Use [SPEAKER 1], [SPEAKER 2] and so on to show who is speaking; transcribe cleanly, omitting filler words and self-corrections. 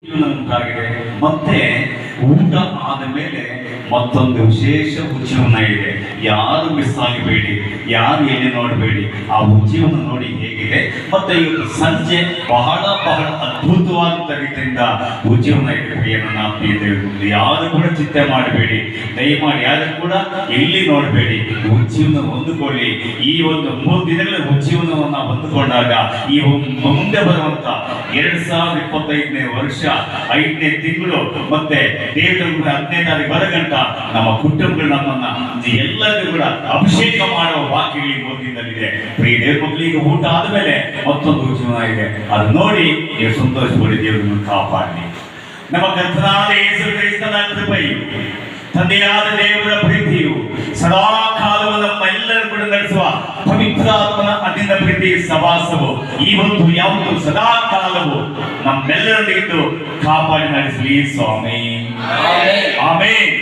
[SPEAKER 1] ಉಂಟಾಗಿದೆ. ಮತ್ತೆ ಊಟ ಆದ ಮೇಲೆ ಮತ್ತೊಂದು ವಿಶೇಷ ಉಜ್ಜೀವನ ಇದೆ. ಯಾರು ಮಿಸ್ ಆಗಬೇಡಿ, ಯಾರು ಎಲ್ಲಿ ನೋಡಬೇಡಿ. ಆ ಉಜ್ಜೀವನ ನೋಡಿ ಹೇಗಿದೆ. ಮತ್ತೆ ಇವತ್ತು ಸಂಜೆ ಬಹಳ ಅದ್ಭುತವಾದ ರೀತಿಯಿಂದ ಉಜ್ಜೀವನ ಇದೆ. ಯಾರು ಕೂಡ ಚಿಂತೆ ಮಾಡಬೇಡಿ, ದಯಮಾಡಿ ಯಾರು ಕೂಡ ಎಲ್ಲಿ ನೋಡಬೇಡಿ. ಉಜ್ಜೀವನ ಹೊಂದಿಕೊಳ್ಳಿ. ಈ ಒಂದು 3 ದಿನಗಳ ಉಜ್ಜೀವನವನ್ನು ಹೊಂದಿಕೊಂಡಾಗ ಈ ಮುಂದೆ ಬರುವಂತ 2025ನೇ ವರ್ಷ 5ನೇ ತಿಂಗಳು ಮತ್ತೆ ದೇವರ 10ನೇ ತಾರೀಕು ಬರಗಂಟ ನಮ್ಮ ಕುಟುಂಬಗಳು ನಮ್ಮನ್ನ ಎಲ್ಲರಿಗೂ ಕೂಡ ಅಭಿಷೇಕ ಮಾಡುವ ವಾಕ್ಯಗಳು ಓದಿನಲ್ಲಿದೆ. ಪ್ರಿಯ ದೇವ್ರ ಮಕ್ಕಳಿಗೆ ಊಟ ಆದ್ಮೇಲೆ ಮತ್ತೊಂದು ಜೀವನ ಇದೆ. ಅದು ನೋಡಿ ನೀವು ಸಂತೋಷಪಡಿ. ದೇವರನ್ನು ಕಾಪಾಡಿ. ನಮ್ಮ ಕರ್ತನಾದ ಯೇಸು ಕ್ರಿಸ್ತನ ಕೃಪೆಯು, ತಂದೆಯಾದ ದೇವರ ಪ್ರೀತಿಯು, ಸದಾ ಕಾಲವು ನಮ್ಮೆಲ್ಲರೂ ಕೂಡ ನಡೆಸುವ ಪವಿತ್ರಾತ್ಮನ ಅಧೀನ ಪ್ರೀತಿ ಸವಾಸವು ಇವತ್ತು ಯಾವುದು ಸದಾ ಕಾಲವು ನಮ್ಮೆಲ್ಲರಲ್ಲಿದ್ದು ಕಾಪಾಡಿ ನಡೆಸಲಿ ಸ್ವಾಮಿ. ಆಮೇನ್.